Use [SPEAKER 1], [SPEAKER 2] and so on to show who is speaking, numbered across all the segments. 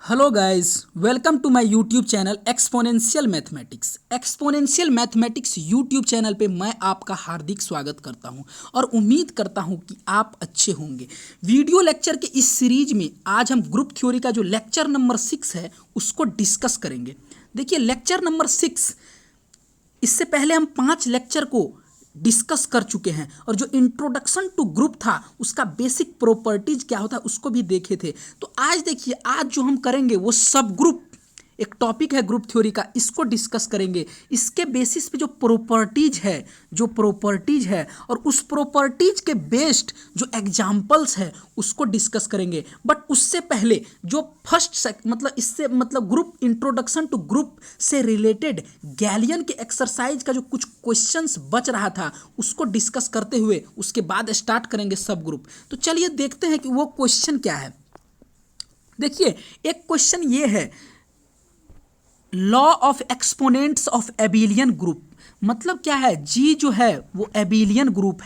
[SPEAKER 1] Hello guys, welcome to my YouTube channel exponential mathematics. Exponential mathematics YouTube channel पे मैं आपका हार्दिक स्वागत करता हूं और उम्मीद करता हूं कि आप अच्छे होंगे। वीडियो लेक्चर के इस सीरीज में आज हम ग्रुप थ्योरी का जो लेक्चर नंबर 6 है उसको डिस्कस करेंगे। देखिए, लेक्चर नंबर 6, इससे पहले हम 5 लेक्चर को डिस्कस कर चुके हैं और जो इंट्रोडक्शन टू ग्रुप था उसका बेसिक प्रॉपर्टीज क्या होता है उसको भी देखे थे। तो आज देखिए, आज जो हम करेंगे वो सब ग्रुप एक टॉपिक है ग्रुप थ्योरी का, इसको डिस्कस करेंगे। इसके बेसिस पे जो प्रॉपर्टीज है और उस प्रॉपर्टीज के बेस्ड जो एग्जांपल्स है उसको डिस्कस करेंगे। बट उससे पहले जो मतलब ग्रुप इंट्रोडक्शन टू ग्रुप से रिलेटेड गैलियन के एक्सरसाइज का जो कुछ क्वेश्चंस बच रहा था उसको डिस्कस करते हुए उसके बाद स्टार्ट करेंगे सब ग्रुप। तो चलिए देखते हैं कि वो क्वेश्चन क्या है। देखिए, एक क्वेश्चन ये है, law of exponents of abelian group. मतलब क्या है, जी जो है वो एबिलियन ग्रुप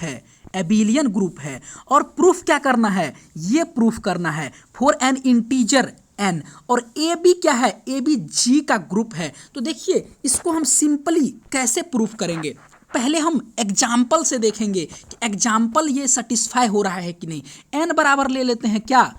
[SPEAKER 1] है और प्रूफ क्या करना है, ये प्रूफ करना है फॉर एन इंटीजर एन। और ए बी क्या है, ए बी जी का ग्रुप है। तो देखिए, इसको हम सिंपली कैसे प्रूफ करेंगे। पहले हम एग्जाम्पल से देखेंगे कि एग्जाम्पल ये सेटिस्फाई हो रहा है कि नहीं। एन बराबर ले लेते हैं, क्या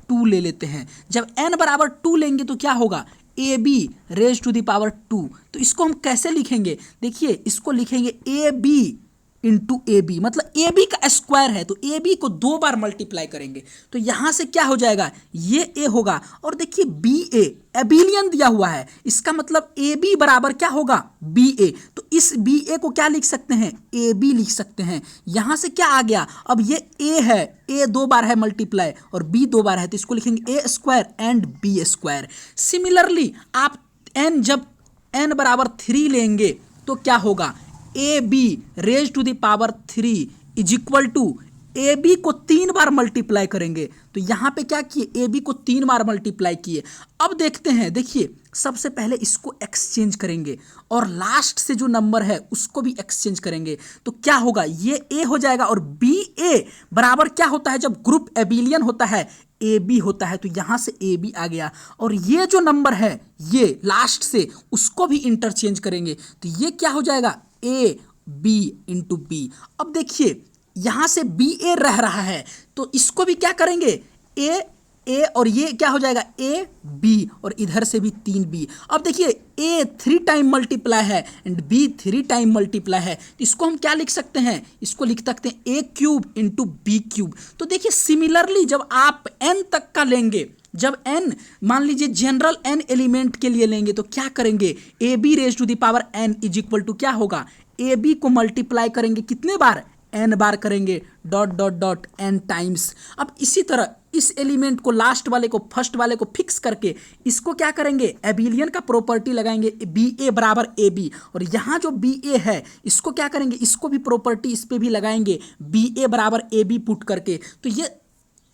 [SPEAKER 1] 2 ले लेते हैं। जब एन बराबर 2 लेंगे तो क्या होगा, A B raise to the power 2। तो इसको हम कैसे लिखेंगे, देखिए इसको लिखेंगे A B into A B, मतलब ए बी का स्क्वायर है तो ए बी को 2 बार मल्टीप्लाई करेंगे तो यहां से क्या हो जाएगा, ये ए होगा। और देखिए बी ए एबिलियन दिया हुआ है, इसका मतलब ए बी बराबर क्या होगा, बी ए। तो इस बी ए को क्या लिख सकते हैं, ए बी लिख सकते हैं। यहां से क्या आ गया, अब ये ए है, ए 2 बार है मल्टीप्लाई और बी 2 बार है तो इसको लिखेंगे a square and B square. Similarly आप जब एन बराबर 3 लेंगे तो क्या होगा, A B raise to the power 3 is equal to a b को 3 बार मल्टीप्लाई करेंगे तो यहां पे क्या किए, ए बी को 3 बार मल्टीप्लाई किए। अब देखते हैं, देखिए सबसे पहले इसको एक्सचेंज करेंगे और लास्ट से जो नंबर है उसको भी एक्सचेंज करेंगे तो क्या होगा, ये ए हो जाएगा और बी ए बराबर क्या होता है, जब ग्रुप एबिलियन होता है ए बी होता है। तो यहां से ए बी आ गया और ये जो नंबर है ये लास्ट से उसको भी इंटरचेंज करेंगे तो ये क्या हो जाएगा, ए बी इंटू बी। अब देखिए यहां से बी ए रह रहा है तो इसको भी क्या करेंगे, ए ए और ये क्या हो जाएगा, ए बी और इधर से भी 3b। अब देखिए ए 3 टाइम मल्टीप्लाई है एंड बी 3 टाइम मल्टीप्लाई है तो इसको हम क्या लिख सकते हैं, इसको लिख सकते हैं ए क्यूब इंटू बी क्यूब। तो देखिए सिमिलरली जब आप n तक का लेंगे, जब n मान लीजिए जनरल n एलिमेंट के लिए लेंगे तो क्या करेंगे, A B raise to the power n is equal to क्या होगा, ए बी को मल्टीप्लाई करेंगे कितने बार, n बार करेंगे, dot dot dot n times. अब इसी तरह इस एलिमेंट को लास्ट वाले को फर्स्ट वाले को फिक्स करके इसको क्या करेंगे, एबिलियन का प्रॉपर्टी लगाएंगे बी ए बराबर ए बी। और यहाँ जो बी ए है इसको क्या करेंगे, इसको भी प्रॉपर्टी इस पे भी लगाएंगे बी ए बराबर ए बी पुट करके। तो ये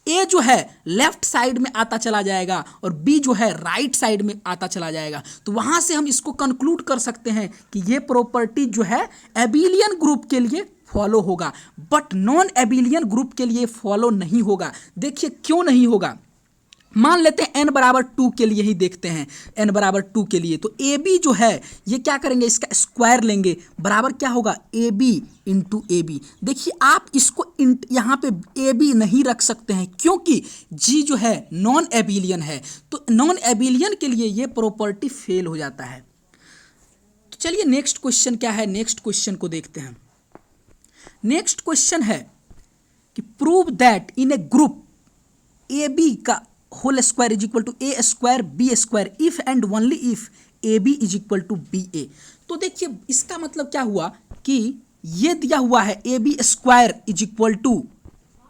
[SPEAKER 1] ए जो है लेफ्ट साइड में आता चला जाएगा और बी जो है राइट साइड में आता चला जाएगा। तो वहां से हम इसको कंक्लूड कर सकते हैं कि ये प्रॉपर्टी जो है एबिलियन ग्रुप के लिए फॉलो होगा बट नॉन एबिलियन ग्रुप के लिए फॉलो नहीं होगा। देखिए क्यों नहीं होगा, मान लेते हैं n बराबर 2 के लिए ही देखते हैं। n बराबर 2 के लिए तो ए बी जो है ये क्या करेंगे, इसका स्क्वायर लेंगे, बराबर क्या होगा, ए बी इंटू ए बी। देखिए आप इसको यहाँ पे ए बी नहीं रख सकते हैं क्योंकि जी जो है नॉन एबिलियन है तो नॉन एबिलियन के लिए ये प्रॉपर्टी फेल हो जाता है। तो चलिए नेक्स्ट क्वेश्चन क्या है, नेक्स्ट क्वेश्चन को देखते हैं। नेक्स्ट क्वेश्चन है कि prove that in a group a B का whole square is equal to A square B square if and only if A B is equal to b a. तो देखिए इसका मतलब क्या हुआ कि ये दिया हुआ है ए B square is equal to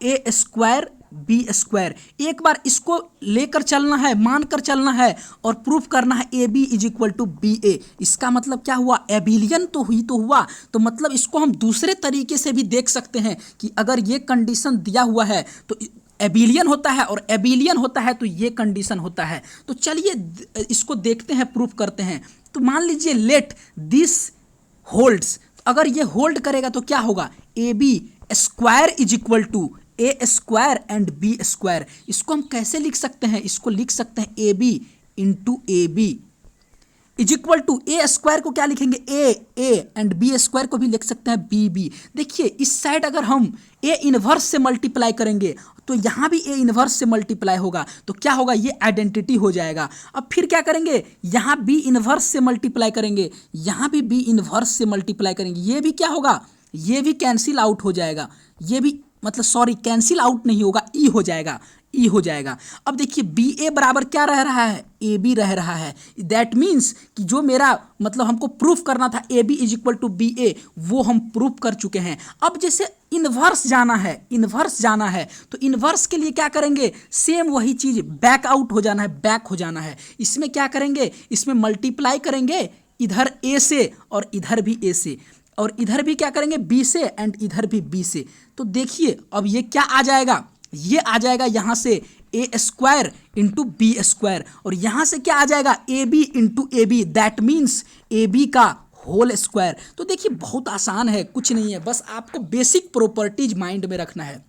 [SPEAKER 1] A square B square. एक बार इसको लेकर चलना है, मानकर चलना है और प्रूफ करना है A B is equal to b a. इसका मतलब क्या हुआ, एबिलियन तो हुआ तो मतलब इसको हम दूसरे तरीके से भी देख सकते हैं कि अगर ये कंडीशन दिया हुआ है तो एबिलियन होता है और एबिलियन होता है तो ये कंडीशन होता है। तो चलिए इसको देखते हैं, प्रूफ करते हैं। तो मान लीजिए लेट दिस होल्ड्स, अगर ये होल्ड करेगा तो क्या होगा, ए B square is equal to A square and B square. इसको हम कैसे लिख सकते हैं, इसको लिख सकते हैं A B into A B is equal to A square को क्या लिखेंगे, ए एंड बी स्क्वायर को भी लिख सकते हैं बी बी। देखिए इस साइड अगर हम ए इनवर्स से मल्टीप्लाई करेंगे तो यहाँ भी ए इनवर्स से मल्टीप्लाई होगा, तो क्या होगा, ये आइडेंटिटी हो जाएगा। अब फिर क्या करेंगे, यहाँ बी इनवर्स से मल्टीप्लाई करेंगे, यहाँ भी बी इनवर्स से मल्टीप्लाई करेंगे, ये भी क्या होगा, ये भी कैंसिल आउट हो जाएगा, ये भी मतलब सॉरी कैंसिल आउट नहीं होगा, ई हो जाएगा, ई हो जाएगा। अब देखिए बी ए बराबर क्या रह रहा है, ए बी रह रहा है। दैट मीन्स कि जो मेरा मतलब हमको प्रूफ करना था a B is equal to b a, वो हम प्रूफ कर चुके हैं। अब जैसे इनवर्स जाना है, इनवर्स जाना है तो इनवर्स के लिए क्या करेंगे, सेम वही चीज बैक आउट हो जाना है, बैक हो जाना है। इसमें क्या करेंगे, इसमें मल्टीप्लाई करेंगे इधर ए से और इधर भी ए से, और इधर भी क्या करेंगे बी से एंड इधर भी बी से। तो देखिए अब ये क्या आ जाएगा, ये आ जाएगा यहाँ से A square into B square, और यहाँ से क्या आ जाएगा A B into A B, that means A B का होल स्क्वायर। तो देखिए बहुत आसान है, कुछ नहीं है, बस आपको बेसिक प्रॉपर्टीज माइंड में रखना है।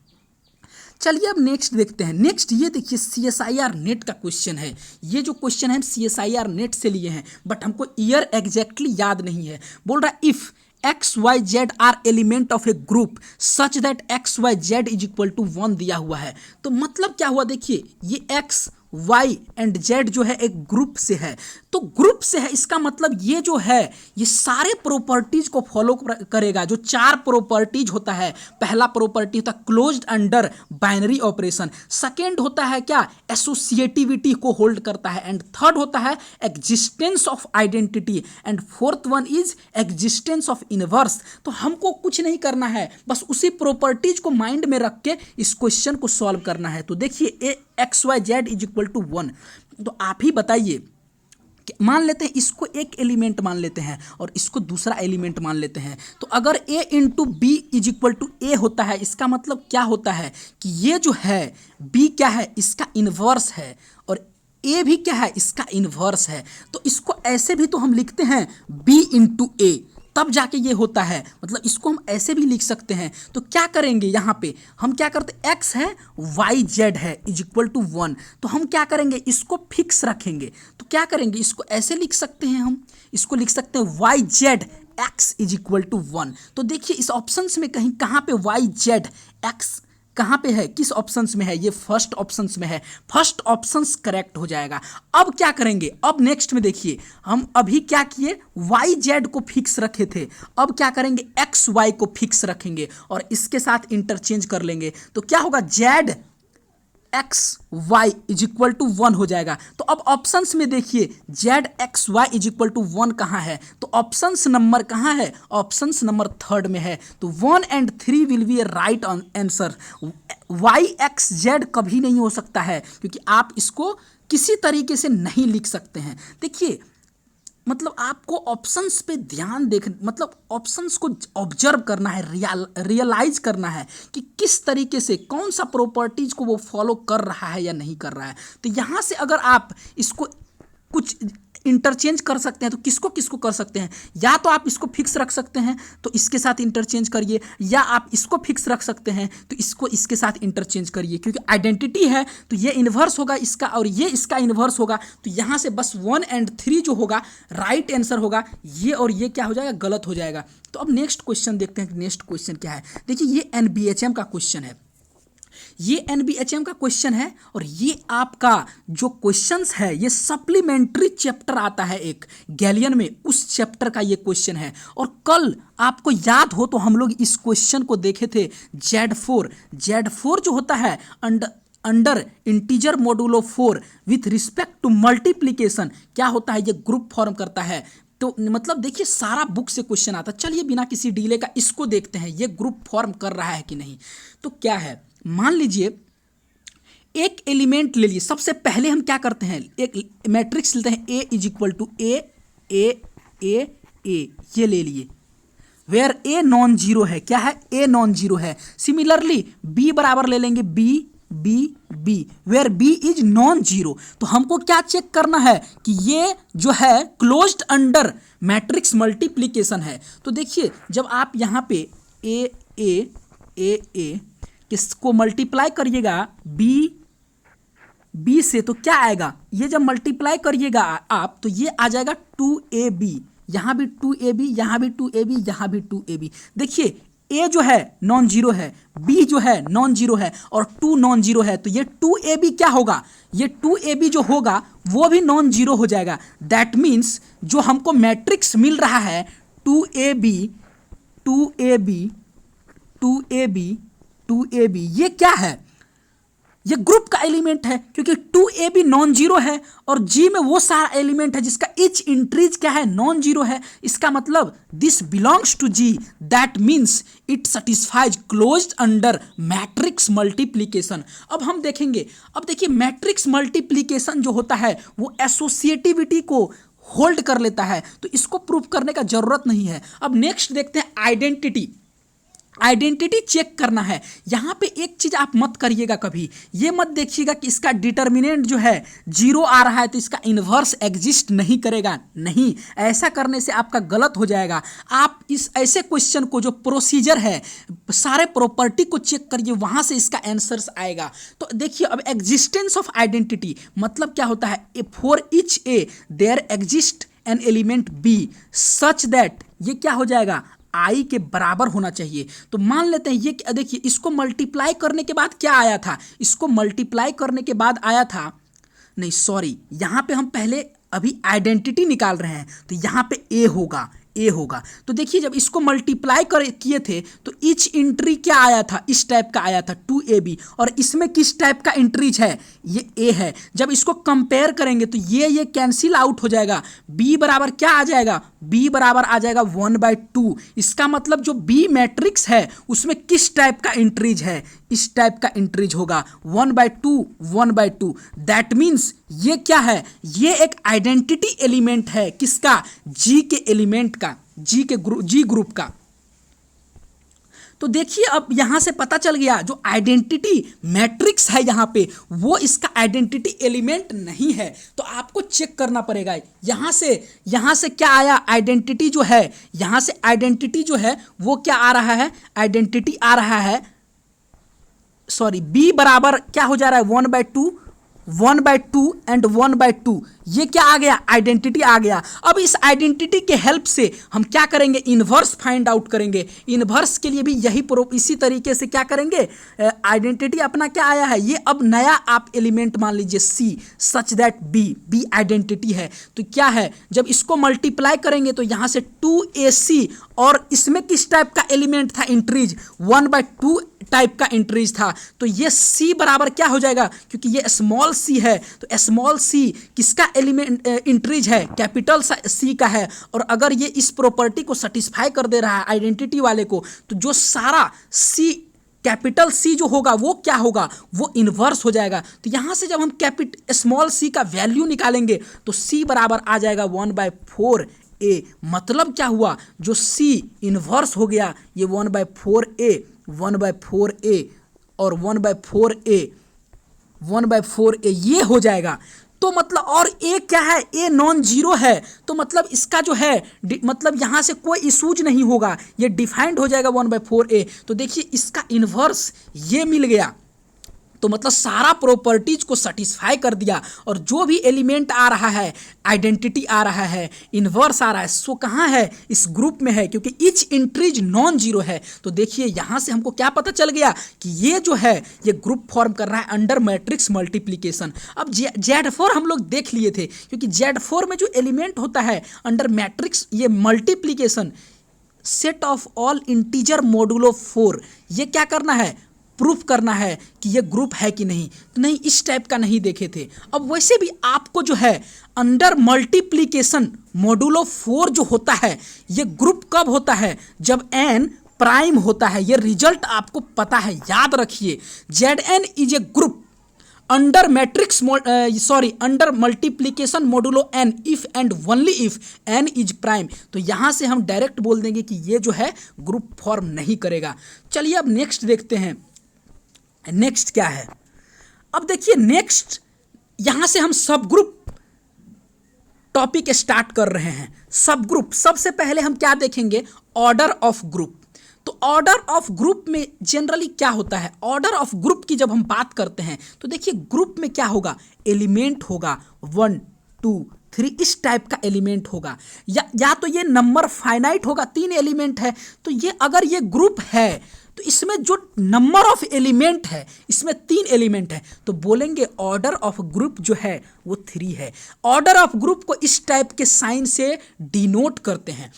[SPEAKER 1] चलिए अब नेक्स्ट देखते हैं। नेक्स्ट ये देखिए CSIR नेट का क्वेश्चन है। ये जो क्वेश्चन है हम CSIR नेट से लिए हैं, बट हमको ईयर एग्जैक्टली याद नहीं है। बोल रहा है if XYZ are element of a group such that XYZ is equal to 1 दिया हुआ है। तो मतलब क्या हुआ, देखिए ये X Y एंड Z जो है एक ग्रुप से है, तो ग्रुप से है इसका मतलब ये जो है ये सारे प्रॉपर्टीज को फॉलो करेगा। जो 4 प्रॉपर्टीज होता है, पहला प्रॉपर्टी होता है closed under binary operation, second होता है क्या, एसोसिएटिविटी को होल्ड करता है, एंड थर्ड होता है existence of identity, and fourth one is existence of inverse. तो हमको कुछ नहीं करना है, बस उसी प्रॉपर्टीज को माइंड में रख के इस क्वेश्चन को सॉल्व करना है। तो देखिए XYZ इज इक्वल टू 1, तो आप ही बताइए, मान लेते हैं इसको एक एलिमेंट मान लेते हैं और इसको दूसरा एलिमेंट मान लेते हैं। तो अगर a into b is equal to a होता है, इसका मतलब क्या होता है कि ये जो है b क्या है, इसका इन्वर्स है, और a भी क्या है, इसका इन्वर्स है। तो इसको ऐसे भी तो हम लिखते हैं b इंटू ए, तब जाके ये होता है, मतलब इसको हम ऐसे भी लिख सकते हैं। तो क्या करेंगे, यहाँ पे हम क्या करते, x है YZ है इज इक्वल टू 1, तो हम क्या करेंगे, इसको फिक्स रखेंगे। तो क्या करेंगे, इसको ऐसे लिख सकते हैं, हम इसको लिख सकते हैं YZ x is equal to 1। तो देखिए इस ऑप्शंस में कहीं कहाँ पे YZ x कहाँ पे है, किस ऑप्शंस में है, ये फर्स्ट ऑप्शंस में है, फर्स्ट ऑप्शंस करेक्ट हो जाएगा। अब क्या करेंगे, अब नेक्स्ट में देखिए हम अभी क्या किए, YZ को फिक्स रखे थे, अब क्या करेंगे XY को फिक्स रखेंगे और इसके साथ इंटरचेंज कर लेंगे। तो क्या होगा, Z XY is equal to 1 हो जाएगा। तो अब ऑप्शंस में देखिए Z XY is equal to 1 कहाँ है, तो ऑप्शंस नंबर कहाँ है, ऑप्शंस नंबर 3 में है। तो 1 and 3 will be A right answer. YXZ कभी नहीं हो सकता है, क्योंकि आप इसको किसी तरीके से नहीं लिख सकते हैं। देखिए मतलब आपको ऑप्शंस पे ध्यान देख, मतलब ऑप्शंस को ऑब्जर्व करना है, रियलाइज करना है कि किस तरीके से कौन सा प्रॉपर्टीज को वो फॉलो कर रहा है या नहीं कर रहा है। तो यहाँ से अगर आप इसको कुछ इंटरचेंज कर सकते हैं तो किसको किसको कर सकते हैं, या तो आप इसको फिक्स रख सकते हैं तो इसके साथ इंटरचेंज करिए, या आप इसको फिक्स रख सकते हैं तो इसको इसके साथ इंटरचेंज करिए, क्योंकि आइडेंटिटी है तो ये इन्वर्स होगा इसका और ये इसका इन्वर्स होगा। तो यहाँ से बस 1 एंड 3 जो होगा राइट आंसर होगा, ये और ये क्या हो जाएगा, गलत हो जाएगा। तो अब नेक्स्ट क्वेश्चन देखते हैं कि नेक्स्ट क्वेश्चन क्या है। देखिए ये NBHM का क्वेश्चन है, ये NBHM का क्वेश्चन है, और ये आपका जो क्वेश्चंस है ये सप्लीमेंट्री चैप्टर आता है एक गैलियन में, उस चैप्टर का ये क्वेश्चन है। और कल आपको याद हो तो हम लोग इस क्वेश्चन को देखे थे Z4 जो होता है under integer modulo 4 with respect to multiplication क्या होता है, ये ग्रुप फॉर्म करता है। तो मतलब देखिए सारा बुक से क्वेश्चन आता है। चलिए बिना किसी डिले का इसको देखते हैं, ये ग्रुप फॉर्म कर रहा है कि नहीं। तो क्या है, मान लीजिए एक एलिमेंट ले लिए, सबसे पहले हम क्या करते हैं, एक मैट्रिक्स लेते हैं A is equal to A, ये ले लिए, वेयर A नॉन जीरो है, क्या है, A नॉन जीरो है। सिमिलरली B बराबर ले लेंगे B, where B is non zero. तो हमको क्या चेक करना है कि ये जो है क्लोज्ड अंडर मैट्रिक्स मल्टीप्लीकेशन है। तो देखिए जब आप यहाँ पे A किसको मल्टीप्लाई करिएगा, B बी से तो क्या आएगा, ये जब मल्टीप्लाई करिएगा आप तो ये आ जाएगा 2ab, यहाँ भी 2ab, यहाँ भी 2ab, यहाँ भी 2ab। देखिए ए जो है नॉन जीरो है, बी जो है नॉन जीरो है और 2 नॉन जीरो है, तो ये 2ab क्या होगा, ये 2ab जो होगा वो भी नॉन जीरो हो जाएगा। दैट मीन्स जो हमको मैट्रिक्स मिल रहा है 2ab 2ab 2ab 2ab, ये क्या है, ये ग्रुप का एलिमेंट है, क्योंकि 2ab नॉन जीरो है और जी में वो सारा एलिमेंट है जिसका ईच इंट्रीज क्या है, नॉन जीरो है। इसका मतलब this belongs to G, that means it satisfies closed under matrix multiplication. अब हम देखेंगे, अब देखिए मैट्रिक्स मल्टीप्लीकेशन जो होता है वो एसोसिएटिविटी को होल्ड कर लेता है, तो इसको प्रूव करने का जरूरत नहीं है। अब नेक्स्ट देखते हैं आइडेंटिटी। आइडेंटिटी चेक करना है। यहाँ पे एक चीज आप मत करिएगा, कभी ये मत देखिएगा कि इसका डिटर्मिनेंट जो है जीरो आ रहा है तो इसका इन्वर्स एग्जिस्ट नहीं करेगा, नहीं, ऐसा करने से आपका गलत हो जाएगा। आप इस ऐसे क्वेश्चन को जो प्रोसीजर है सारे प्रॉपर्टी को चेक करिए, वहां से इसका आंसर्स आएगा। तो देखिए अब एग्जिस्टेंस ऑफ आइडेंटिटी मतलब क्या होता है, for each A there exist an element B such that, ये क्या हो जाएगा, आई के बराबर होना चाहिए। तो मान लेते हैं ये देखिए इसको मल्टीप्लाई करने के बाद क्या आया था, इसको मल्टीप्लाई करने के बाद आया था, नहीं सॉरी, यहाँ पे हम पहले अभी आइडेंटिटी निकाल रहे हैं तो यहाँ पे ए होगा, ए होगा। तो देखिए जब इसको मल्टीप्लाई कर किए थे तो ईच एंट्री क्या आया था, इस टाइप का आया था 2ab, और इसमें किस टाइप का एंट्रीज है, ये ए है। जब इसको कंपेयर करेंगे तो ये कैंसिल आउट हो जाएगा, b बराबर क्या आ जाएगा, b बराबर आ जाएगा 1/2। इसका मतलब जो b मैट्रिक्स है उसमें किस टाइप का एंट्रीज है, इस टाइप का एंट्रीज होगा 1/2 1/2। दैट मीन्स ये क्या है, ये एक आइडेंटिटी एलिमेंट है, किसका, जी के एलिमेंट का, जी ग्रुप का। तो देखिए अब यहां से पता चल गया जो आइडेंटिटी मैट्रिक्स है यहाँ पे वो इसका आइडेंटिटी एलिमेंट नहीं है, तो आपको चेक करना पड़ेगा। यहां से क्या आया, आइडेंटिटी जो है, यहां से आइडेंटिटी जो है वो क्या आ रहा है, आइडेंटिटी आ रहा है, सॉरी b बराबर क्या हो जा रहा है 1/2 एंड 1/2, ये क्या आ गया, आइडेंटिटी आ गया। अब इस आइडेंटिटी के हेल्प से हम क्या करेंगे, इन्वर्स फाइंड आउट करेंगे। इन्वर्स के लिए भी इसी तरीके से क्या करेंगे, आइडेंटिटी अपना क्या आया है, ये अब नया आप एलिमेंट मान लीजिए c such that b identity है। तो क्या है, जब इसको मल्टीप्लाई करेंगे तो यहाँ से 2ac और इसमें किस टाइप का एलिमेंट था, इंट्रीज 1/2 टाइप का इंट्रीज था, तो ये c बराबर क्या हो जाएगा, क्योंकि ये स्मॉल c है तो स्मॉल c किसका एलिमेंट इंट्रीज है, कैपिटल c का है। और अगर ये इस प्रॉपर्टी को सेटिस्फाई कर दे रहा है आइडेंटिटी वाले को, तो जो सारा c कैपिटल C जो होगा वो क्या होगा, वो इन्वर्स हो जाएगा। तो यहाँ से जब हम स्मॉल c का वैल्यू निकालेंगे तो c बराबर आ जाएगा 1/4a। मतलब क्या हुआ, जो c इन्वर्स हो गया ये 1/4a और 1/4a ये हो जाएगा। तो मतलब और ए क्या है, ए नॉन जीरो है, तो मतलब इसका जो है मतलब यहाँ से कोई इशूज नहीं होगा, ये डिफाइंड हो जाएगा 1/4a। तो देखिए इसका इन्वर्स ये मिल गया, तो मतलब सारा प्रॉपर्टीज को सेटिस्फाई कर दिया। और जो भी एलिमेंट आ रहा है, आइडेंटिटी आ रहा है, इन्वर्स आ रहा है, सो कहाँ है, इस ग्रुप में है, क्योंकि ईच इंट्रीज नॉन जीरो है। तो देखिए यहाँ से हमको क्या पता चल गया कि ये जो है ये ग्रुप फॉर्म कर रहा है अंडर मैट्रिक्स मल्टीप्लीकेशन। अब Z4 हम लोग देख लिए थे, क्योंकि Z4 में जो एलिमेंट होता है अंडर मैट्रिक्स ये multiplication, set of all integer modulo 4, ये क्या करना है, प्रूफ करना है कि ये ग्रुप है कि नहीं। तो नहीं, इस टाइप का नहीं देखे थे। अब वैसे भी आपको जो है अंडर मल्टीप्लीकेशन मॉडुलो 4 जो होता है ये ग्रुप कब होता है, जब n प्राइम होता है। ये रिजल्ट आपको पता है, याद रखिए। Zn is a group under matrix under multiplication modulo n if and only if n is prime. तो यहाँ से हम डायरेक्ट बोल देंगे कि ये जो है ग्रुप फॉर्म नहीं करेगा। चलिए अब नेक्स्ट देखते हैं, नेक्स्ट क्या है। अब देखिए नेक्स्ट यहां से हम सब ग्रुप टॉपिक स्टार्ट कर रहे हैं। सब ग्रुप, सबसे पहले हम क्या देखेंगे, ऑर्डर ऑफ ग्रुप। तो ऑर्डर ऑफ ग्रुप में जनरली क्या होता है, ऑर्डर ऑफ ग्रुप की जब हम बात करते हैं तो देखिए ग्रुप में क्या होगा, एलिमेंट होगा 1 2 3 इस टाइप का एलिमेंट होगा, या तो ये नंबर फाइनाइट होगा, 3 एलिमेंट है तो ये अगर ये ग्रुप है तो इसमें जो नंबर ऑफ एलिमेंट है इसमें 3 एलिमेंट है तो बोलेंगे ऑर्डर ऑफ ग्रुप जो है वो 3 है। ऑर्डर ऑफ ग्रुप को इस टाइप के साइन से डिनोट करते हैं।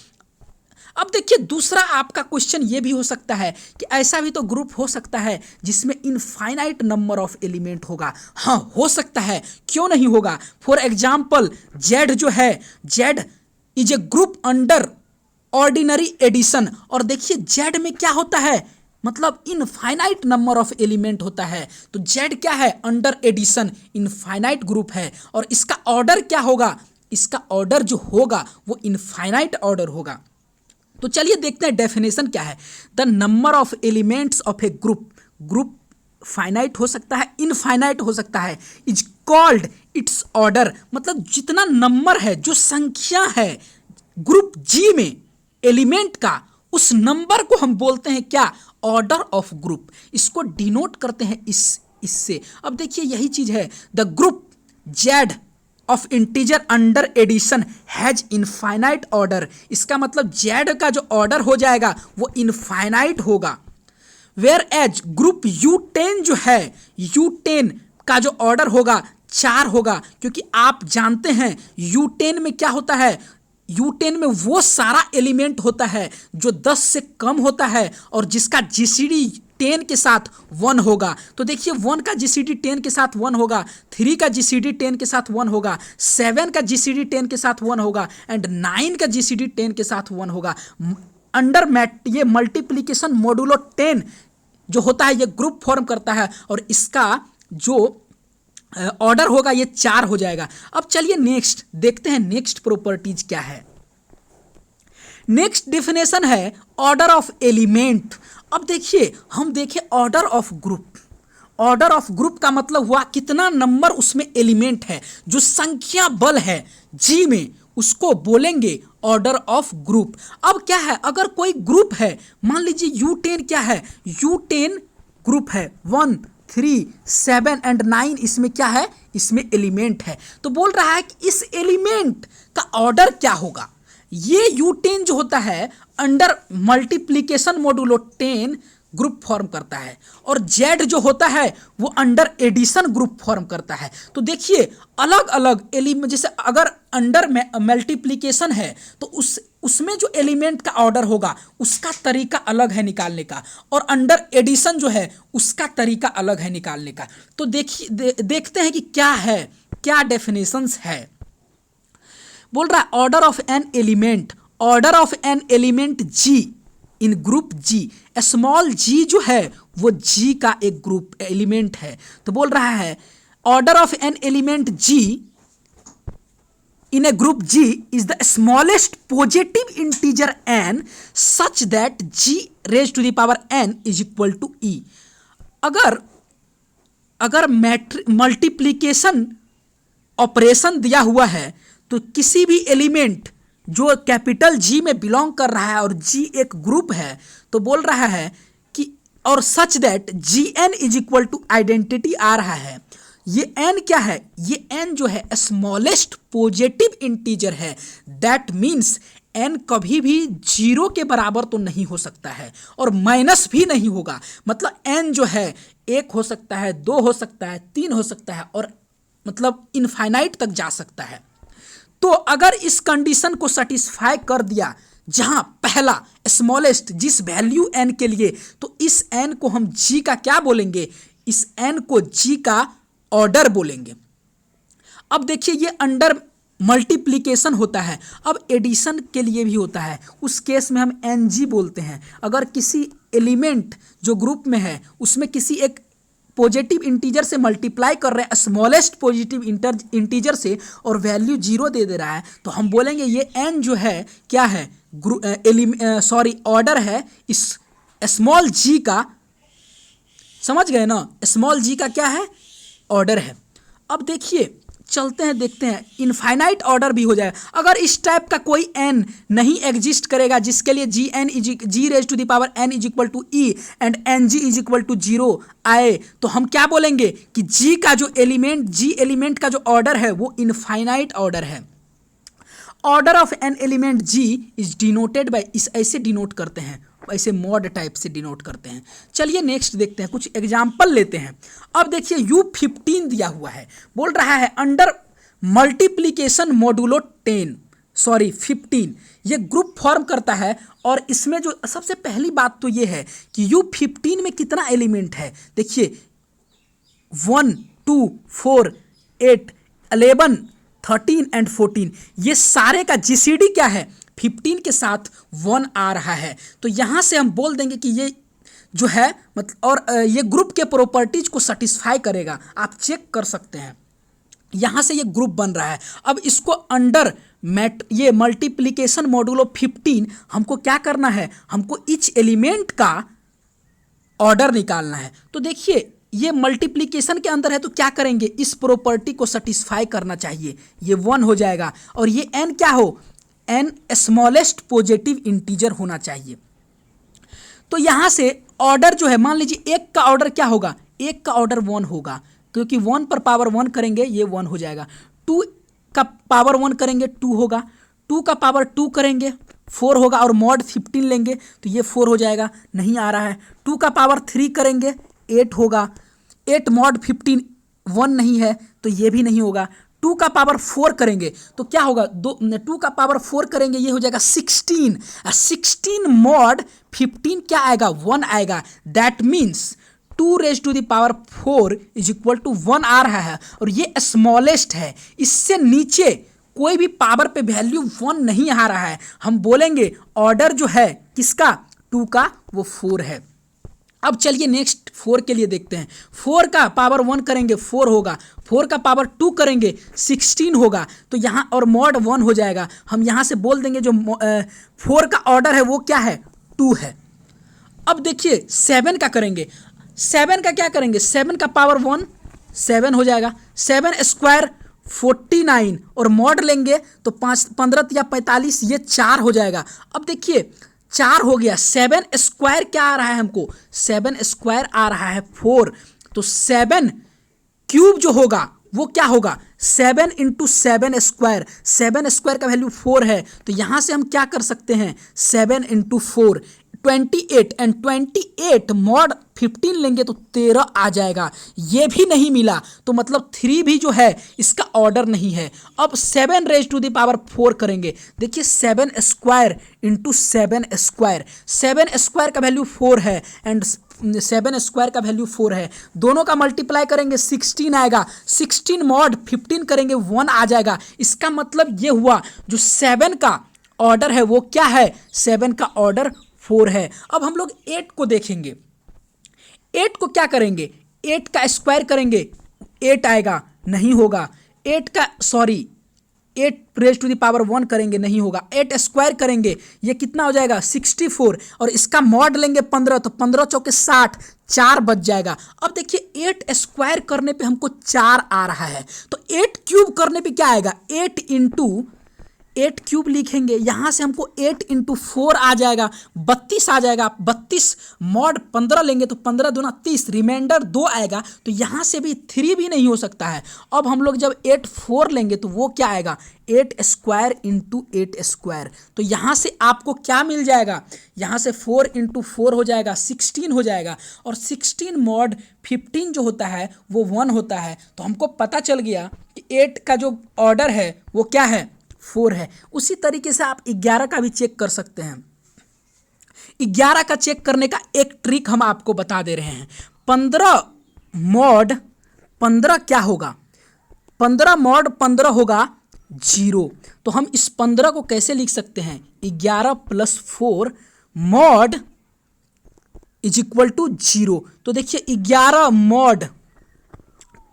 [SPEAKER 1] अब देखिए दूसरा आपका क्वेश्चन ये भी हो सकता है कि ऐसा भी तो ग्रुप हो सकता है जिसमें इनफाइनाइट नंबर ऑफ एलिमेंट होगा। हाँ हो सकता है, क्यों नहीं होगा। फॉर एग्जाम्पल जेड जो है, Z is a group under ordinary addition, और देखिए जेड में क्या होता है, मतलब इनफाइनाइट नंबर ऑफ एलिमेंट होता है। तो जेड क्या है, अंडर एडिशन, इनफाइनाइट ग्रुप है, और इसका ऑर्डर क्या होगा, इसका ऑर्डर जो होगा वो इनफाइनाइट ऑर्डर होगा। तो चलिए देखते हैं डेफिनेशन क्या है। The number of elements of a group, group finite हो सकता है, इनफाइनाइट हो सकता है, इज कॉल्ड इट्स ऑर्डर, मतलब जितना नंबर है, जो संख्या है ग्रुप जी में एलिमेंट का, उस नंबर को हम बोलते हैं क्या, ऑर्डर ऑफ ग्रुप। इसको डिनोट करते हैं इससे। अब देखिए यही चीज है, the group Z of integer under addition has infinite order, इसका मतलब जेड का जो ऑर्डर हो जाएगा वो इनफाइनाइट होगा। वेयर एज ग्रुप U10 जो है, U10 का जो ऑर्डर होगा 4 होगा, क्योंकि आप जानते हैं U10 में क्या होता है, U10 में वो सारा एलिमेंट होता है जो 10 से कम होता है और जिसका GCD 10 के साथ 1 होगा। तो देखिए 1 का GCD 10 के साथ 1 होगा, 3 का GCD 10 के साथ 1 होगा, 7 का GCD 10 के साथ 1 होगा एंड 9 का GCD 10 के साथ 1 होगा। अंडर ये मल्टीप्लीकेशन मॉडुलो 10 जो होता है ये ग्रुप फॉर्म करता है और इसका जो ऑर्डर होगा ये 4 हो जाएगा। अब चलिए नेक्स्ट देखते हैं, नेक्स्ट प्रॉपर्टीज क्या है। नेक्स्ट डेफिनेशन है ऑर्डर ऑफ एलिमेंट। अब देखिए हम देखें order of group, order of group का मतलब हुआ कितना नंबर उसमें एलिमेंट है, जो संख्या बल है जी में, उसको बोलेंगे ऑर्डर ऑफ ग्रुप। अब क्या है, अगर कोई ग्रुप है, मान लीजिए U10 क्या है, U10 ग्रुप है 1 3 7 एंड 9, इसमें क्या है, इसमें एलिमेंट है। तो बोल रहा है कि इस एलिमेंट का ऑर्डर क्या होगा। ये U10 जो होता है under multiplication modulo 10 group form करता है और Z जो होता है वो अंडर एडिशन ग्रुप फॉर्म करता है। तो देखिए अलग अलग एलिमेंट, जैसे अगर अंडर मल्टीप्लीकेशन है तो उसमें जो एलिमेंट का ऑर्डर होगा उसका तरीका अलग है निकालने का, और अंडर एडिशन जो है उसका तरीका अलग है निकालने का। तो देखिए देखते हैं कि क्या है, क्या डेफिनेशंस है। बोल रहा है order of n element, order of n element g in group g, small g जो है वो जी का एक ग्रुप एलिमेंट है। तो बोल रहा है order of n element ji in a group G is the smallest positive integer n such that G raised to the power n is equal to E। अगर मल्टीप्लीकेशन ऑपरेशन दिया हुआ है तो किसी भी एलिमेंट जो कैपिटल G में belong कर रहा है और G एक ग्रुप है, तो बोल रहा है कि और such that Gn is equal to identity आ रहा है, ये n क्या है, ये n जो है स्मॉलेस्ट पॉजिटिव इंटीजर है। दैट मीन्स n कभी भी 0 के बराबर तो नहीं हो सकता है और माइनस भी नहीं होगा। मतलब n जो है 1 हो सकता है, 2 हो सकता है, 3 हो सकता है और मतलब इनफाइनाइट तक जा सकता है। तो अगर इस कंडीशन को सेटिस्फाई कर दिया, जहां पहला स्मॉलेस्ट जिस वैल्यू n के लिए, तो इस n को हम g का क्या बोलेंगे, इस n को g का ऑर्डर बोलेंगे। अब देखिए ये अंडर मल्टीप्लीकेशन होता है, अब एडिशन के लिए भी होता है, उस केस में हम ng बोलते हैं। अगर किसी एलिमेंट जो ग्रुप में है उसमें किसी एक पॉजिटिव इंटीजर से मल्टीप्लाई कर रहे हैं स्मॉलेस्ट पॉजिटिव इंटीजर से और वैल्यू 0 दे रहा है, तो हम बोलेंगे ये n जो है क्या है, ऑर्डर है इस स्मॉल g का। समझ गए ना, स्मॉल g का क्या है, ऑर्डर है। अब देखिए चलते हैं देखते हैं, इनफाइनाइट ऑर्डर भी हो जाए। अगर इस टाइप का कोई n नहीं एग्जिस्ट करेगा जिसके लिए g raise to the power n is equal to e and n g is equal to 0 आए, तो हम क्या बोलेंगे कि g का जो एलिमेंट, g एलिमेंट का जो ऑर्डर है वो इनफाइनाइट ऑर्डर है। Order of n element g is denoted by, इस ऐसे डिनोट करते हैं, ऐसे मॉड टाइप से डिनोट करते हैं। चलिए नेक्स्ट देखते हैं, कुछ एग्जाम्पल लेते हैं। अब देखिए U15 दिया हुआ है, बोल रहा है अंडर मल्टीप्लीकेशन मॉडुलो 15 ये ग्रुप फॉर्म करता है। और इसमें जो सबसे पहली बात तो ये है कि U15 में कितना एलिमेंट है, देखिए 1 2 4 8 11 13 एंड 14, ये सारे का जीसीडी क्या है, 15 के साथ 1 आ रहा है। तो यहाँ से हम बोल देंगे कि ये जो है मतलब, और ये ग्रुप के प्रॉपर्टीज को सेटिस्फाई करेगा, आप चेक कर सकते हैं। यहाँ से ये ग्रुप बन रहा है। अब इसको अंडर ये मल्टीप्लीकेशन मॉडुलो 15 हमको क्या करना है, हमको ईच एलिमेंट का ऑर्डर निकालना है। तो देखिए ये मल्टीप्लीकेशन के अंदर है तो क्या करेंगे, इस प्रॉपर्टी को सेटिस्फाई करना चाहिए, ये 1 हो जाएगा। और ये n क्या हो, n स्मॉलेस्ट पॉजिटिव इंटीजर होना चाहिए। तो यहाँ से ऑर्डर जो है, मान लीजिए एक का ऑर्डर क्या होगा, एक का ऑर्डर 1 होगा, क्योंकि 1 पर पावर 1 करेंगे ये 1 हो जाएगा। 2 का पावर 1 करेंगे 2 होगा, 2 का पावर 2 करेंगे 4 होगा, और मॉड 15 लेंगे तो ये 4 हो जाएगा, नहीं आ रहा है। 2 का पावर 3 करेंगे 8 होगा, 8 मॉड 15 1 नहीं है तो ये भी नहीं होगा। 2 का पावर 4 करेंगे तो क्या होगा, 2 का पावर 4 करेंगे ये हो जाएगा 16, 16 मॉड 15 क्या आएगा, 1 आएगा। That means 2 raise to the power 4 is equal to 1 आ रहा है, और ये स्मॉलेस्ट है, इससे नीचे कोई भी पावर पे वैल्यू 1 नहीं आ रहा है। हम बोलेंगे ऑर्डर जो है किसका, 2 का, वो 4 है। अब चलिए नेक्स्ट 4 के लिए देखते हैं। 4 का पावर 1 करेंगे 4 होगा, 4 का पावर 2 करेंगे 16 होगा, तो यहाँ और मॉड 1 हो जाएगा। हम यहाँ से बोल देंगे जो 4 का ऑर्डर है वो क्या है, 2 है। अब देखिए 7 का करेंगे, 7 का क्या करेंगे, 7 का पावर 1 7 हो जाएगा, 7 स्क्वायर 49, और मॉड लेंगे तो 15 या 45 ये 4 हो जाएगा। अब देखिए 4 हो गया, 7 स्क्वायर क्या आ रहा है हमको, 7 स्क्वायर आ रहा है 4, तो 7 क्यूब जो होगा वो क्या होगा, 7 इंटू 7 स्क्वायर, 7 स्क्वायर का वैल्यू 4 है, तो यहाँ से हम क्या कर सकते हैं, 7 इंटू 4 28, एंड 28 मॉड 15 लेंगे तो 13 आ जाएगा। ये भी नहीं मिला तो मतलब 3 भी जो है इसका ऑर्डर नहीं है। अब 7 रेज टू द पावर 4 करेंगे, देखिए 7 स्क्वायर इंटू 7 स्क्वायर, 7 स्क्वायर का वैल्यू 4 है एंड 7 स्क्वायर का वैल्यू 4 है, दोनों का मल्टीप्लाई करेंगे 16 आएगा, 16 मॉड 15 करेंगे 1 आ जाएगा। इसका मतलब ये हुआ जो 7 का ऑर्डर है वो क्या है, 7 का ऑर्डर 4 है। अब हम लोग 8 को देखेंगे, 8 को क्या करेंगे, 8 का स्क्वायर करेंगे 8 आएगा, नहीं होगा। 8 रेज टू द पावर 1 करेंगे, नहीं होगा। 8 स्क्वायर करेंगे ये कितना हो जाएगा 64, और इसका मॉड लेंगे 15 तो 15 चौके 60, 4 बच जाएगा। अब देखिए 8 स्क्वायर करने पे हमको 4 आ रहा है, तो 8 क्यूब करने पे क्या आएगा, 8 इंटू 8 क्यूब लिखेंगे, यहाँ से हमको 8 इंटू 4 आ जाएगा, 32 आ जाएगा। 32 मॉड 15 लेंगे तो 15 दूना 30, रिमाइंडर 2 आएगा, तो यहाँ से भी 3 भी नहीं हो सकता है। अब हम लोग जब 8 4 लेंगे तो वो क्या आएगा, 8 स्क्वायर इंटू 8 स्क्वायर, तो यहाँ से आपको क्या मिल जाएगा, यहाँ से 4 इंटू 4 हो जाएगा 16 हो जाएगा, और 16 मॉड 15 जो होता है वो 1 होता है। तो हमको पता चल गया कि 8 का जो ऑर्डर है वो क्या है, 4 है। उसी तरीके से आप 11 का भी चेक कर सकते हैं। 11 का चेक करने का एक ट्रिक हम आपको बता दे रहे हैं। 15 मॉड 15 क्या होगा, 15 मॉड 15 होगा 0, तो हम इस 15 को कैसे लिख सकते हैं, 11 plus 4 mod is equal to 0। तो देखिए 11 मॉड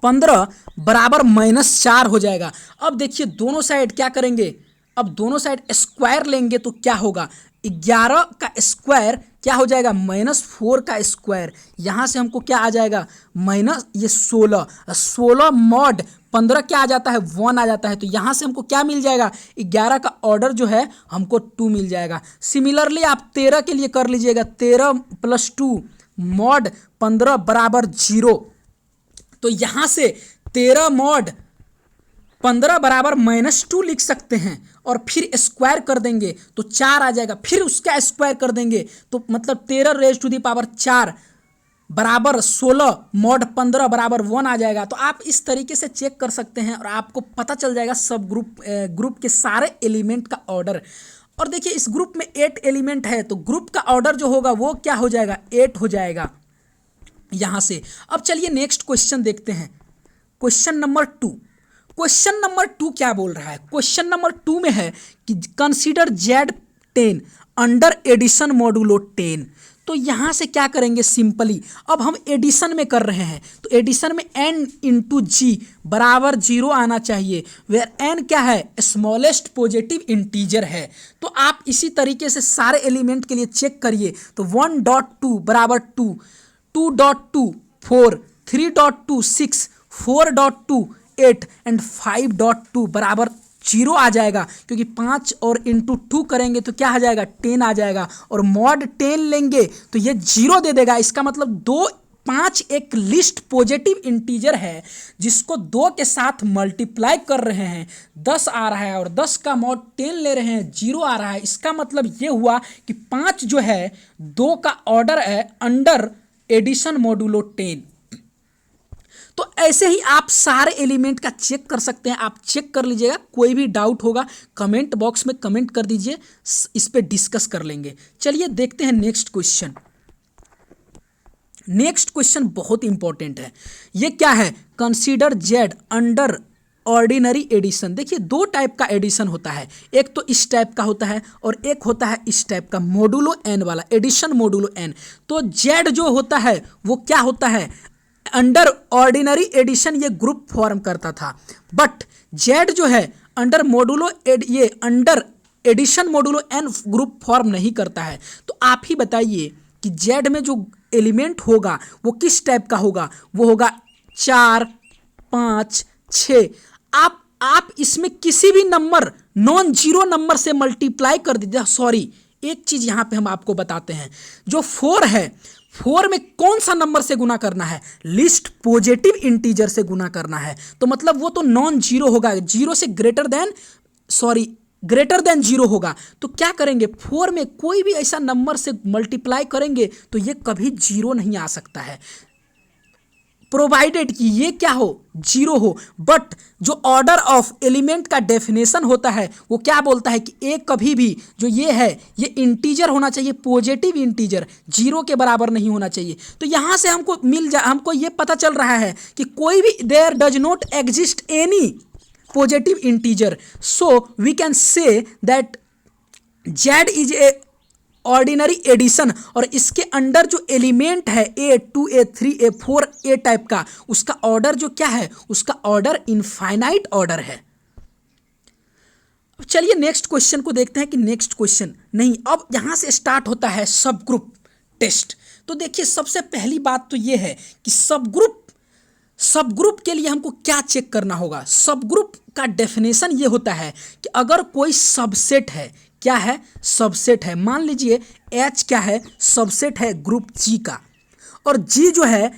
[SPEAKER 1] 15 बराबर -4 हो जाएगा। अब देखिए दोनों साइड क्या करेंगे, अब दोनों साइड स्क्वायर लेंगे तो क्या होगा, 11 का स्क्वायर क्या हो जाएगा, -4 का स्क्वायर, यहाँ से हमको क्या आ जाएगा, माइनस ये 16 मॉड 15 क्या आ जाता है, 1 आ जाता है। तो यहाँ से हमको क्या मिल जाएगा, 11 का ऑर्डर जो है हमको 2 मिल जाएगा। सिमिलरली आप 13 के लिए कर लीजिएगा, 13 + 2 मॉड 15 बराबर 0। तो यहाँ से 13 मॉड 15 बराबर -2 लिख सकते हैं और फिर स्क्वायर कर देंगे तो 4 आ जाएगा, फिर उसका स्क्वायर कर देंगे तो मतलब 13⁴ बराबर 16 मॉड 15 बराबर 1 आ जाएगा। तो आप इस तरीके से चेक कर सकते हैं और आपको पता चल जाएगा सब ग्रुप के सारे एलिमेंट का ऑर्डर। और देखिए इस ग्रुप में 8 एलिमेंट है तो ग्रुप का ऑर्डर जो होगा वो क्या हो जाएगा, 8 हो जाएगा यहाँ से। अब चलिए नेक्स्ट क्वेश्चन देखते हैं, क्वेश्चन नंबर 2। क्वेश्चन नंबर 2 क्या बोल रहा है, क्वेश्चन नंबर 2 में है कि consider Z10 under addition modulo 10। तो यहाँ से क्या करेंगे, सिंपली अब हम एडिशन में कर रहे हैं तो एडिशन में n × g बराबर 0 आना चाहिए, वेयर n क्या है, स्मॉलेस्ट पॉजिटिव इंटीजर है। तो आप इसी तरीके से सारे एलिमेंट के लिए चेक करिए। तो 1.2 बराबर 2, 2.2 4, 3.2 6, 4.2 8 एंड 5.2 बराबर 0 आ जाएगा, क्योंकि 5 और × 2 करेंगे तो क्या आ जाएगा, 10 आ जाएगा। और मॉड 10 लेंगे तो ये 0 दे देगा। इसका मतलब 5 एक लिस्ट पॉजिटिव इंटीजर है जिसको 2 के साथ मल्टीप्लाई कर रहे हैं, 10 आ रहा है और 10 का मॉड 10 ले रहे हैं, 0 आ रहा है। इसका मतलब ये हुआ कि 5 जो है 2 का ऑर्डर है अंडर एडिशन मॉडुलो 10। तो ऐसे ही आप सारे एलिमेंट का चेक कर सकते हैं, आप चेक कर लीजिएगा। कोई भी डाउट होगा कमेंट बॉक्स में कमेंट कर दीजिए, इस पे डिस्कस कर लेंगे। चलिए देखते हैं नेक्स्ट क्वेश्चन। नेक्स्ट क्वेश्चन बहुत इंपॉर्टेंट है। ये क्या है, consider Z under ordinary addition. देखिए 2 टाइप का एडिशन होता है, एक तो इस टाइप का होता है और एक होता है इस टाइप का, मॉडुलो n वाला, एडिशन मॉडुलो n। तो Z जो होता है वो क्या होता है, अंडर ऑर्डिनरी एडिशन ये ग्रुप फॉर्म करता था, बट Z जो है अंडर मॉडुलो ये under addition modulo n group form नहीं करता है। तो आप ही बताइए कि Z में जो एलिमेंट होगा वो किस टाइप का होगा, वो होगा 4 5 6। आप इसमें किसी भी नंबर नॉन जीरो नंबर से मल्टीप्लाई कर दीजिए। सॉरी, एक चीज यहां पे हम आपको बताते हैं, जो 4 है 4 में कौन सा नंबर से गुना करना है, लिस्ट पॉजिटिव इंटीजर से गुना करना है। तो मतलब वो तो नॉन जीरो होगा, जीरो से ग्रेटर देन जीरो होगा। तो क्या करेंगे, 4 में कोई भी ऐसा नंबर से मल्टीप्लाई करेंगे तो ये कभी जीरो नहीं आ सकता है, प्रोवाइडेड कि ये क्या हो, जीरो हो। बट जो ऑर्डर ऑफ एलिमेंट का डेफिनेशन होता है वो क्या बोलता है कि एक कभी भी जो ये है ये इंटीजर होना चाहिए, पॉजिटिव इंटीजर, जीरो के बराबर नहीं होना चाहिए। तो यहाँ से हमको ये पता चल रहा है कि कोई भी there does not exist any positive integer, so we can say that Z is a ordinary addition. और इसके अंडर जो एलिमेंट है A2 A3 A4 ए टाइप का, उसका ऑर्डर जो क्या है, उसका ऑर्डर इनफाइनाइट ऑर्डर है। अब चलिए नेक्स्ट क्वेश्चन को देखते हैं कि नेक्स्ट क्वेश्चन नहीं, अब यहां से स्टार्ट होता है सब ग्रुप टेस्ट। तो देखिए सबसे पहली बात तो यह है कि सब ग्रुप के लिए हमको क्या चेक करना होगा। सब ग्रुप का डेफिनेशन ये होता है कि अगर कोई सबसेट है, क्या है, सबसेट है, मान लीजिए H क्या है, सबसेट है ग्रुप G का, और G जो है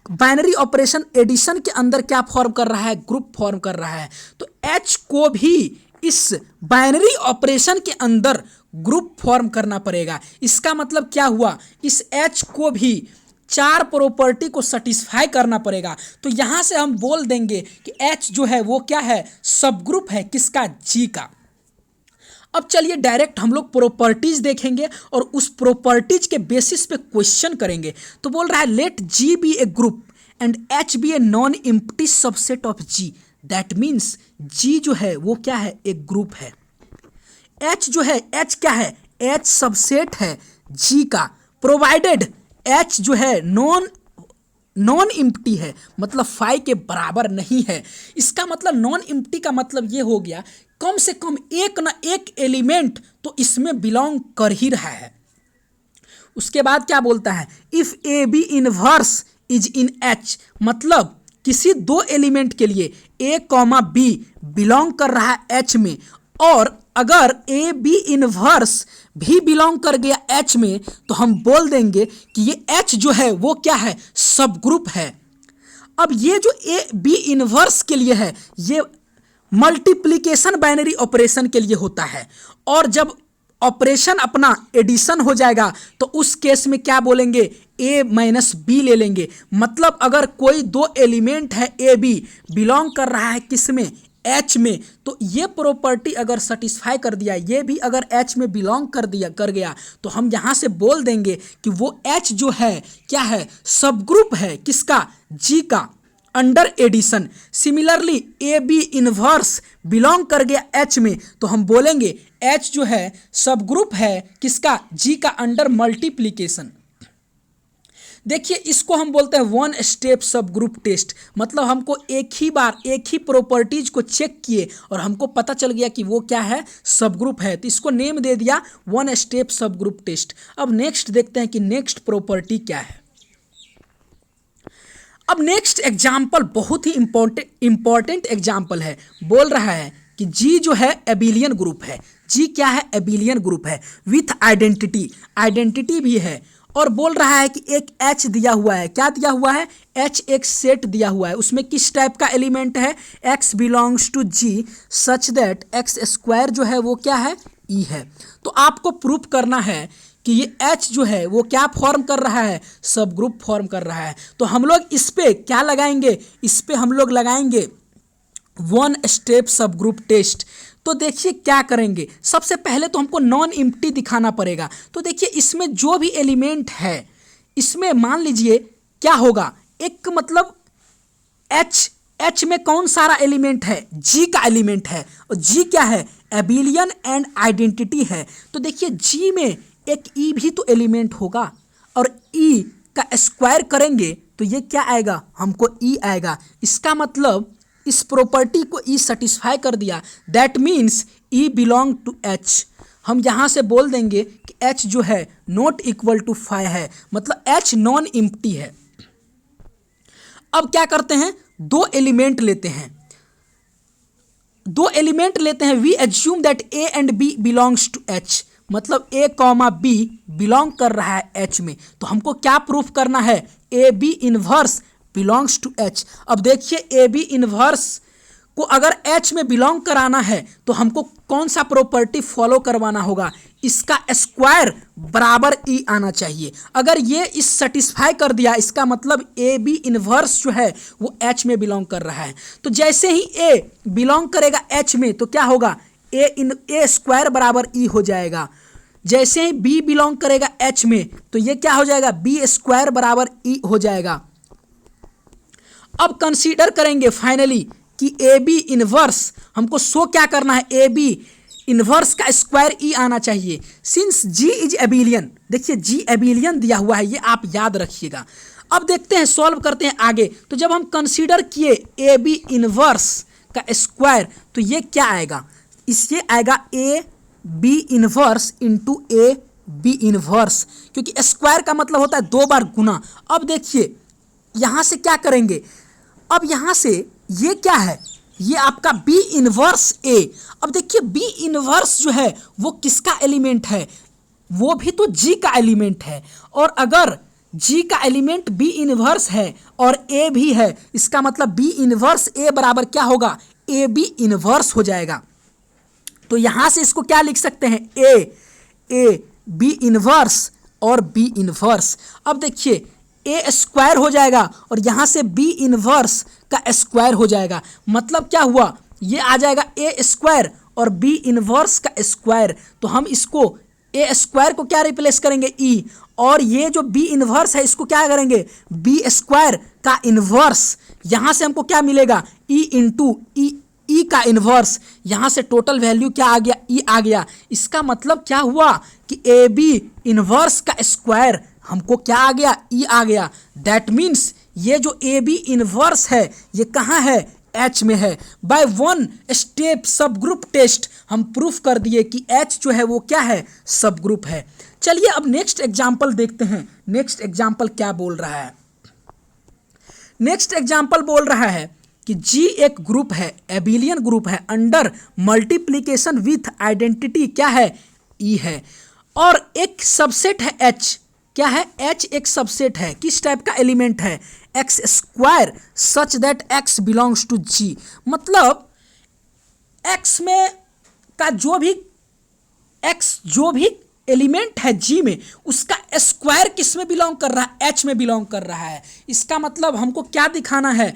[SPEAKER 1] बाइनरी ऑपरेशन एडिशन के अंदर क्या फॉर्म कर रहा है, ग्रुप फॉर्म कर रहा है। तो H को भी इस बाइनरी ऑपरेशन के अंदर ग्रुप फॉर्म करना पड़ेगा। इसका मतलब क्या हुआ, इस H को भी 4 प्रॉपर्टी को सेटिस्फाई करना पड़ेगा। तो यहां से हम बोल देंगे कि H जो है वो क्या है, सब ग्रुप है किसका, G का। अब चलिए डायरेक्ट हम लोग प्रॉपर्टीज देखेंगे और उस प्रॉपर्टीज के बेसिस पे क्वेश्चन करेंगे। तो बोल रहा है let G be a group and H be a non empty subset of G। That means G जो है वो क्या है, एक ग्रुप है। H जो है, H क्या है, H सबसेट है G का, प्रोवाइडेड H जो है नॉन एम्प्टी है, मतलब 5 के बराबर नहीं है। इसका मतलब नॉन एम्प्टी का मतलब ये हो गया कम से कम एक ना एक एलिमेंट तो इसमें बिलोंग कर ही रहा है। उसके बाद क्या बोलता है, if A B inverse is in H, मतलब किसी दो एलिमेंट के लिए ए कॉमा बी बिलोंग कर रहा है एच में, और अगर ए बी इनवर्स भी बिलोंग कर गया एच में, तो हम बोल देंगे कि ये एच जो है वो क्या है, सब ग्रुप है। अब ये जो ए बी इनवर्स के लिए है, ये मल्टीप्लिकेशन बाइनरी ऑपरेशन के लिए होता है, और जब ऑपरेशन अपना एडिशन हो जाएगा तो उस केस में क्या बोलेंगे, ए माइनस बी ले लेंगे। मतलब अगर कोई दो एलिमेंट है ए बी बिलोंग कर रहा है किस में, एच में, तो ये प्रॉपर्टी अगर सेटिस्फाई कर दिया, ये भी अगर एच में बिलोंग कर गया, तो हम यहाँ से बोल देंगे कि वो एच जो है क्या है, सब ग्रुप है किसका, जी का, under addition. Similarly A B inverse belong कर गया एच में, तो हम बोलेंगे एच जो है सब ग्रुप है किसका, जी का, अंडर मल्टीप्लिकेशन। देखिए इसको हम बोलते हैं वन स्टेप सब ग्रुप टेस्ट। मतलब हमको एक ही बार एक ही प्रॉपर्टीज को चेक किए और हमको पता चल गया कि वो क्या है, सब ग्रुप है, तो इसको नेम दे दिया वन स्टेप सब ग्रुप टेस्ट। अब नेक्स्ट देखते हैं कि नेक्स्ट प्रॉपर्टी क्या है। अब नेक्स्ट एग्जाम्पल बहुत ही इंपॉर्टेंट एग्जाम्पल है। बोल रहा है कि जी जो है एबिलियन ग्रुप है। जी क्या है, एबिलियन ग्रुप है विथ आइडेंटिटी भी है, और बोल रहा है कि एक एच दिया हुआ है। क्या दिया हुआ है, एच एक सेट दिया हुआ है। उसमें किस टाइप का एलिमेंट है, X belongs to G such that X square जो है वो क्या है, ई है। तो आपको प्रूफ करना है कि ये एच जो है वो क्या फॉर्म कर रहा है, सब ग्रुप फॉर्म कर रहा है। तो हम लोग इस पे क्या लगाएंगे, इस पे हम लोग लगाएंगे वन स्टेप सब ग्रुप टेस्ट। तो देखिए क्या करेंगे, सबसे पहले तो हमको नॉन एम्प्टी दिखाना पड़ेगा। तो देखिए इसमें जो भी एलिमेंट है, इसमें मान लीजिए क्या होगा, एक मतलब एच में कौन सारा एलिमेंट है, जी का एलिमेंट है, और जी क्या है, एबिलियन एंड आइडेंटिटी है। तो देखिए जी में एक ई भी तो एलिमेंट होगा, और ई का स्क्वायर करेंगे तो ये क्या आएगा, हमको ई आएगा। इसका मतलब इस प्रॉपर्टी को ई सेटिस्फाई कर दिया, that means E belong to H. हम यहाँ से बोल देंगे कि एच जो है नॉट इक्वल टू 5 है, मतलब एच नॉन एम्प्टी है। अब क्या करते हैं, दो एलिमेंट लेते हैं, we assume that A and B belongs to H. मतलब ए कॉमा बी बिलोंग कर रहा है एच में। तो हमको क्या प्रूफ करना है, A B inverse belongs to H. अब देखिए ए बी इनवर्स को अगर एच में बिलोंग कराना है तो हमको कौन सा प्रॉपर्टी फॉलो करवाना होगा, इसका स्क्वायर बराबर ई आना चाहिए। अगर ये इस सेटिस्फाई कर दिया, इसका मतलब ए बी इनवर्स जो है वो एच में बिलोंग कर रहा है। तो जैसे ही ए बिलोंग करेगा एच में तो क्या होगा, ए स्क्वायर बराबर ई हो जाएगा। जैसे ही बी बिलोंग करेगा एच में तो ये क्या हो जाएगा, बी स्क्वायर बराबर ई हो जाएगा। अब कंसीडर करेंगे फाइनली कि ए बी इनवर्स हमको शो क्या करना है, ए बी इनवर्स का स्क्वायर ई आना चाहिए। सिंस जी इज एबिलियन, देखिए जी एबिलियन दिया हुआ है, ये आप याद रखिएगा। अब देखते हैं, सॉल्व करते हैं आगे। तो जब हम कंसीडर किए ए बी इनवर्स का स्क्वायर तो ये क्या आएगा, इससे आएगा A B inverse into A B inverse, क्योंकि स्क्वायर का मतलब होता है दो बार गुना। अब देखिए यहाँ से क्या करेंगे, अब यहाँ से ये क्या है, ये आपका बी इनवर्स ए। अब देखिए बी इनवर्स जो है वो किसका एलिमेंट है, वो भी तो जी का एलिमेंट है। और अगर जी का एलिमेंट बी इनवर्स है और ए भी है, इसका मतलब बी इनवर्स ए बराबर क्या होगा, ए बी इनवर्स हो जाएगा। तो यहाँ से इसको क्या लिख सकते हैं, ए बी इनवर्स और बी इनवर्स। अब देखिए ए स्क्वायर हो जाएगा और यहाँ से बी इनवर्स का स्क्वायर हो जाएगा। मतलब क्या हुआ, ये आ जाएगा ए स्क्वायर और बी इनवर्स का स्क्वायर। तो हम इसको ए स्क्वायर को क्या रिप्लेस करेंगे, ई, और ये जो बी इनवर्स है इसको क्या करेंगे, बी स्क्वायर का इनवर्स। यहाँ से हमको क्या मिलेगा, ई इंटू ई का इनवर्स। यहाँ से टोटल वैल्यू क्या आ गया, ई आ गया। इसका मतलब क्या हुआ कि ए बी इनवर्स का स्क्वायर हमको क्या आ गया, ई आ गया। दैट मीन्स ये जो ए बी इनवर्स है ये कहाँ है, एच में है। बाय वन स्टेप सब ग्रुप टेस्ट हम प्रूफ कर दिए कि एच जो है वो क्या है, सब ग्रुप है। चलिए अब नेक्स्ट एग्जाम्पल देखते हैं, नेक्स्ट एग्जाम्पल क्या बोल रहा है। नेक्स्ट एग्जाम्पल बोल रहा है कि जी एक ग्रुप है, एबिलियन ग्रुप है, अंडर मल्टीप्लीकेशन विथ आइडेंटिटी क्या है, ई है, और एक सबसेट है एच, क्या है, एच एक सबसेट है, किस टाइप का एलिमेंट है, x square such that x belongs to g. मतलब एक्स में का जो भी एलिमेंट है जी में, उसका स्क्वायर किस में बिलोंग कर रहा है, एच में बिलोंग कर रहा है। इसका मतलब हमको क्या दिखाना है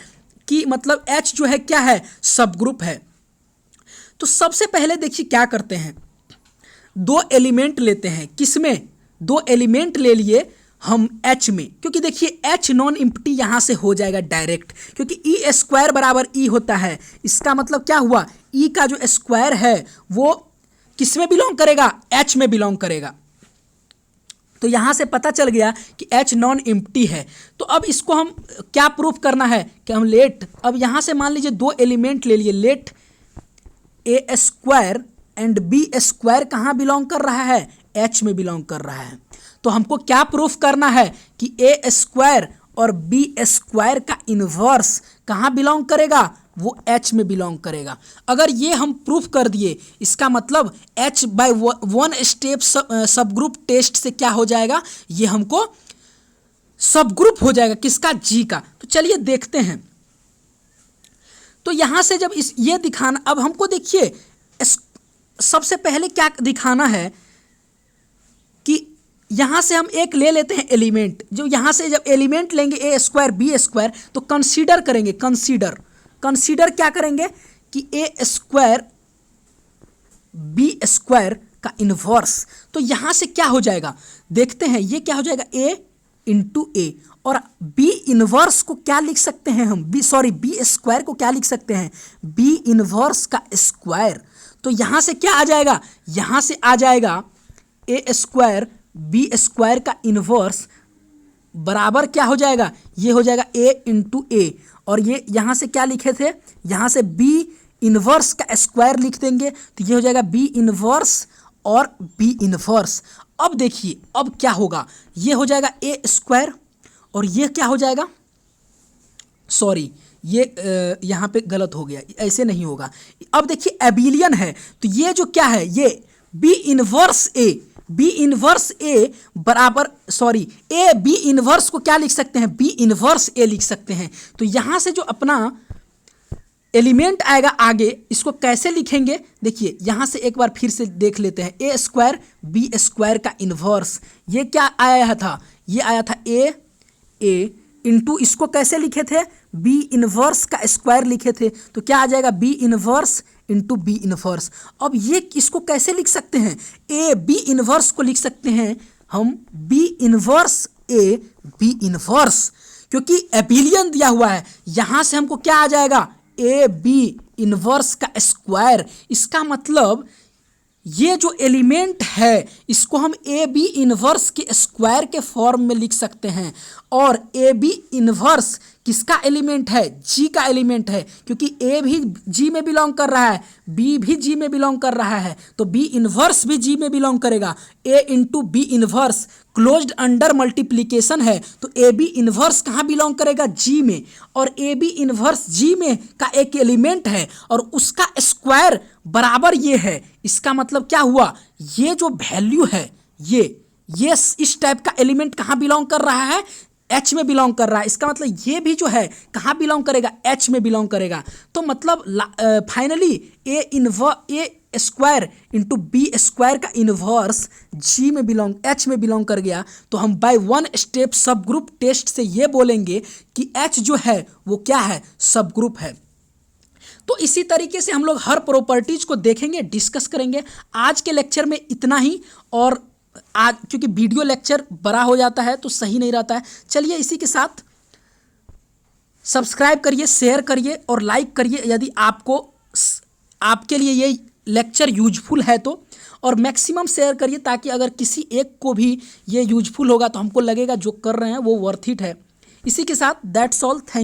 [SPEAKER 1] कि मतलब एच जो है क्या है, सब ग्रुप है। तो सबसे पहले देखिए क्या करते हैं, दो एलिमेंट लेते हैं, किसमें, दो एलिमेंट ले लिए हम एच में, क्योंकि देखिए एच नॉन इम्प्टी यहां से हो जाएगा डायरेक्ट, क्योंकि ई स्क्वायर बराबर ई होता है। इसका मतलब क्या हुआ, ई का जो स्क्वायर है वो किस में बिलोंग करेगा, एच में बिलोंग करेगा। तो यहां से पता चल गया कि एच नॉन इम्प्टी है। तो अब इसको हम क्या प्रूफ करना है कि हम लेट, अब यहां से मान लीजिए दो एलिमेंट ले लिए, let A square and B square कहाँ बिलोंग कर रहा है, एच में बिलोंग कर रहा है। तो हमको क्या प्रूफ करना है कि ए स्क्वायर और बी स्क्वायर का इन्वर्स कहाँ बिलोंग करेगा, वो एच में बिलोंग करेगा। अगर ये हम प्रूफ कर दिए, इसका मतलब एच बाय वन स्टेप सब ग्रुप टेस्ट से क्या हो जाएगा, ये हमको सब ग्रुप हो जाएगा, किसका, जी का। तो चलिए देखते हैं। तो यहां से जब ये दिखाना, अब हमको देखिए सबसे पहले क्या दिखाना है कि यहां से हम एक ले लेते हैं एलिमेंट, जो यहां से जब एलिमेंट लेंगे ए स्क्वायर बी स्क्वायर, तो कंसीडर करेंगे, कंसीडर क्या करेंगे कि ए स्क्वायर बी स्क्वायर का इन्वर्स। तो यहां से क्या हो जाएगा, देखते हैं, ये क्या हो जाएगा, ए इंटू ए, और बी इनवर्स को क्या लिख सकते हैं हम, बी स्क्वायर को क्या लिख सकते हैं, बी इनवर्स का स्क्वायर। तो यहां से क्या आ जाएगा, यहां से आ जाएगा ए स्क्वायर बी स्क्वायर का इनवर्स बराबर क्या हो जाएगा, ये हो जाएगा ए इंटू ए, और ये यहां से क्या लिखे थे, यहां से बी इनवर्स का स्क्वायर लिख देंगे, तो ये हो जाएगा बी इनवर्स और बी इनवर्स। अब देखिए अब क्या होगा, ये हो जाएगा ए स्क्वायर और ये क्या हो जाएगा, सॉरी ये यहाँ पे गलत हो गया, ऐसे नहीं होगा। अब देखिए एबिलियन है, तो ये जो क्या है, ये बी इनवर्स ए बराबर, सॉरी ए बी इनवर्स को क्या लिख सकते हैं, बी इनवर्स ए लिख सकते हैं। तो यहाँ से जो अपना एलिमेंट आएगा आगे, इसको कैसे लिखेंगे, देखिए यहाँ से एक बार फिर से देख लेते हैं, ए स्क्वायर बी स्क्वायर का इन्वर्स, ये क्या आया था, ये आया था ए इंटू, इसको कैसे लिखे थे, बी इनवर्स का स्क्वायर लिखे थे, तो क्या आ जाएगा, B inverse into B inverse. अब ये इसको कैसे लिख सकते हैं, ए बी इनवर्स को लिख सकते हैं हम B inverse A B inverse, क्योंकि एबिलियन दिया हुआ है। यहां से हमको क्या आ जाएगा, ए बी इनवर्स का स्क्वायर। इसका मतलब ये जो एलिमेंट है इसको हम ए बी इनवर्स के स्क्वायर के फॉर्म में लिख सकते हैं, और ए बी इनवर्स किसका एलिमेंट है, जी का एलिमेंट है, क्योंकि ए भी जी में बिलोंग कर रहा है, बी भी जी में बिलोंग कर रहा है, तो बी इनवर्स भी जी में बिलोंग करेगा। A into B inverse closed under multiplication है, तो ए बी इनवर्स कहाँ बिलोंग करेगा, जी में, और ए बी इनवर्स जी में का एक एलिमेंट है और उसका स्क्वायर बराबर ये है। इसका मतलब क्या हुआ, ये जो वैल्यू है ये इस टाइप का एलिमेंट कहाँ बिलोंग कर रहा है, एच में बिलोंग कर रहा है। इसका मतलब ये भी जो है कहाँ बिलोंग करेगा, एच में बिलोंग करेगा। तो मतलब फाइनली ए स्क्वायर इंटू बी स्क्वायर का इनवर्स जी में बिलोंग, एच में बिलोंग कर गया। तो हम बाय वन स्टेप सब ग्रुप टेस्ट से ये बोलेंगे कि एच जो है वो क्या है, सब ग्रुप है। तो इसी तरीके से हम लोग हर प्रॉपर्टीज को देखेंगे, डिस्कस करेंगे। आज के लेक्चर में इतना ही, और आज क्योंकि वीडियो लेक्चर बड़ा हो जाता है तो सही नहीं रहता है। चलिए इसी के साथ सब्सक्राइब करिए, शेयर करिए और लाइक करिए यदि आपके लिए ये लेक्चर यूजफुल है तो, और मैक्सिमम शेयर करिए ताकि अगर किसी एक को भी ये यूजफुल होगा तो हमको लगेगा जो कर रहे हैं वो वर्थ इट है। इसी के साथ दैट्स ऑल, थैंक